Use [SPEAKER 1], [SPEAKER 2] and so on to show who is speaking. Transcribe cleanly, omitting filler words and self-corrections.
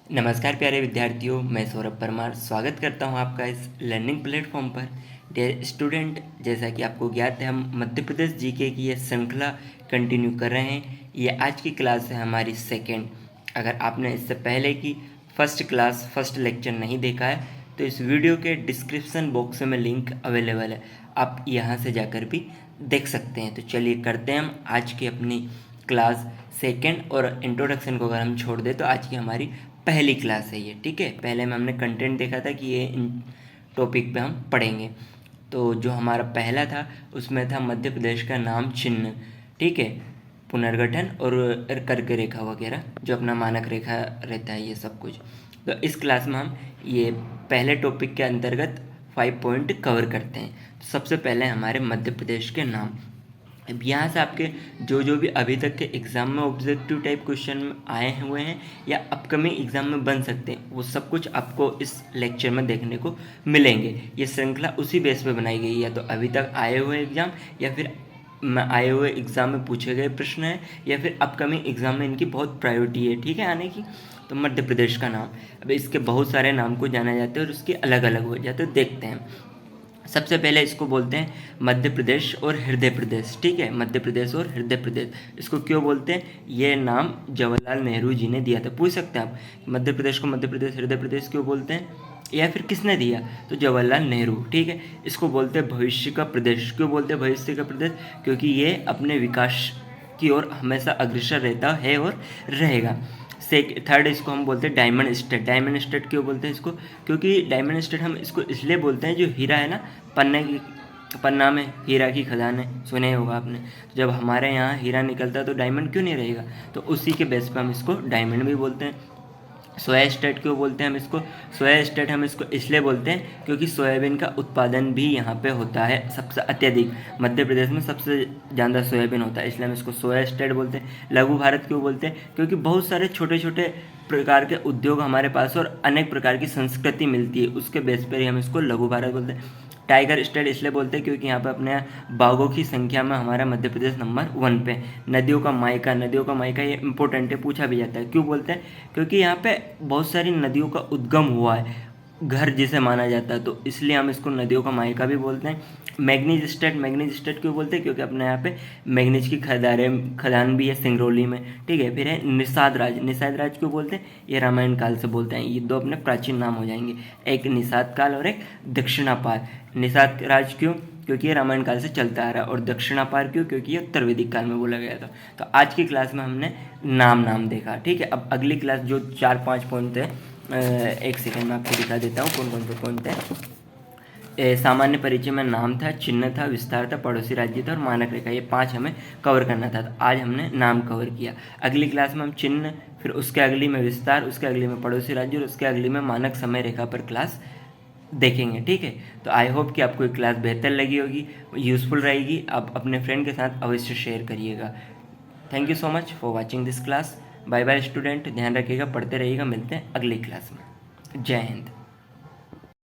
[SPEAKER 1] नमस्कार प्यारे विद्यार्थियों, मैं सौरभ परमार स्वागत करता हूं आपका इस लर्निंग प्लेटफॉर्म पर। डियर स्टूडेंट, जैसा कि आपको ज्ञात है, हम मध्य प्रदेश जीके की ये श्रृंखला कंटिन्यू कर रहे हैं। ये आज की क्लास है हमारी सेकेंड। अगर आपने इससे पहले की फर्स्ट लेक्चर नहीं देखा है तो इस वीडियो के डिस्क्रिप्शन बॉक्स में लिंक अवेलेबल है, आप यहाँ से जाकर भी देख सकते हैं। तो चलिए करते हैं हम आज की अपनी क्लास सेकेंड। और इंट्रोडक्शन को अगर हम छोड़ दें तो आज की हमारी पहली क्लास है ये, ठीक है। पहले में हमने कंटेंट देखा था कि ये इन टॉपिक पे हम पढ़ेंगे। तो जो हमारा पहला था उसमें था मध्य प्रदेश का नाम चिन्ह, ठीक है, पुनर्गठन और कर्क रेखा वगैरह, जो अपना मानक रेखा रहता है, ये सब कुछ। तो इस क्लास में हम ये पहले टॉपिक के अंतर्गत 5 पॉइंट कवर करते हैं। तो सबसे पहले हमारे मध्य प्रदेश के नाम। अब यहाँ से आपके जो भी अभी तक के एग्ज़ाम में ऑब्जेक्टिव टाइप क्वेश्चन आए हुए हैं या अपकमिंग एग्ज़ाम में बन सकते हैं, वो सब कुछ आपको इस लेक्चर में देखने को मिलेंगे। ये श्रृंखला उसी बेस पे बनाई गई है, या तो अभी तक आए हुए एग्ज़ाम या फिर आए हुए एग्ज़ाम में पूछे गए प्रश्न हैं, या फिर अपकमिंग एग्ज़ाम में इनकी बहुत प्रायोरिटी है, ठीक है, आने की। तो मध्य प्रदेश का नाम, अब इसके बहुत सारे नाम को जाना जाता है और उसके अलग अलग हो जाते हैं, देखते हैं। सबसे पहले इसको बोलते हैं मध्य प्रदेश और हृदय प्रदेश, ठीक है, मध्य प्रदेश और हृदय प्रदेश। इसको क्यों बोलते हैं? ये नाम जवाहरलाल नेहरू जी ने दिया था। पूछ सकते हैं आप, मध्य प्रदेश को मध्य प्रदेश हृदय प्रदेश क्यों बोलते हैं, या फिर किसने दिया? तो जवाहरलाल नेहरू, ठीक है। इसको बोलते हैं भविष्य का प्रदेश। क्यों बोलते हैं भविष्य का प्रदेश? क्योंकि ये अपने विकास की ओर हमेशा अग्रसर रहता है और रहेगा। थर्ड इसको हम बोलते हैं डायमंड स्टेट। डायमंड स्टेट क्यों बोलते हैं इसको? क्योंकि डायमंड स्टेट हम इसको इसलिए बोलते हैं, जो हीरा है ना, पन्ना में हीरा की खदान है, सुने होगा आपने। तो जब हमारे यहाँ हीरा निकलता है तो डायमंड क्यों नहीं रहेगा? तो उसी के बेस पे हम इसको डायमंड भी बोलते हैं। सोया स्टेट क्यों बोलते हैं हम इसको? सोया स्टेट हम इसको इसलिए बोलते हैं क्योंकि सोयाबीन का उत्पादन भी यहाँ पे होता है सबसे अत्यधिक। मध्य प्रदेश में सबसे ज़्यादा सोयाबीन होता है, इसलिए हम इसको सोया स्टेट बोलते हैं। लघु भारत क्यों बोलते हैं? क्योंकि बहुत सारे छोटे छोटे प्रकार के उद्योग हमारे पास और अनेक प्रकार की संस्कृति मिलती है, उसके बेस पर ही हम इसको लघु भारत बोलते हैं। टाइगर स्टेट इसलिए बोलते हैं क्योंकि यहाँ पे अपने बाघों की संख्या में हमारा मध्य प्रदेश नंबर 1 पे। नदियों का मायका ये इंपॉर्टेंट है, पूछा भी जाता है। क्यों बोलते हैं? क्योंकि यहाँ पे बहुत सारी नदियों का उद्गम हुआ है, घर जिसे माना जाता है, तो इसलिए हम इसको नदियों का मायका भी बोलते हैं। मैग्नीज स्टेट क्यों बोलते हैं? क्योंकि अपने यहाँ पे मैग्नीज की खदान भी है सिंगरौली में, ठीक है। फिर है निषाद राज क्यों बोलते हैं? ये रामायण काल से बोलते हैं। ये दो अपने प्राचीन नाम हो जाएंगे, एक निषाद काल और एक दक्षिणापार। निषाद राज क्यों? क्योंकि ये रामायण काल से चलता आ रहा है। और दक्षिणापार क्यों? क्योंकि ये उत्तर वैदिक काल में बोला गया था। तो आज की क्लास में हमने नाम देखा, ठीक है। अब अगली क्लास जो 4-5 पॉइंट है, एक सेकंड में आपको दिखा देता हूँ कौन कौन से पॉइंट है। सामान्य परिचय में नाम था, चिन्ह था, विस्तार था, पड़ोसी राज्य था और मानक रेखा, ये 5 हमें कवर करना था। तो आज हमने नाम कवर किया। अगली क्लास में हम चिन्ह, फिर उसके अगली में विस्तार, उसके अगली में पड़ोसी राज्य और उसके अगली में मानक समय रेखा पर क्लास देखेंगे, ठीक है। तो आई होप कि आपको ये क्लास बेहतर लगी होगी, यूज़फुल रहेगी। आप अपने फ्रेंड के साथ अवश्य शेयर करिएगा। Thank you so much for watching this class. Bye bye student, ध्यान रखिएगा, पढ़ते रहिएगा। मिलते हैं अगली क्लास में। जय हिंद।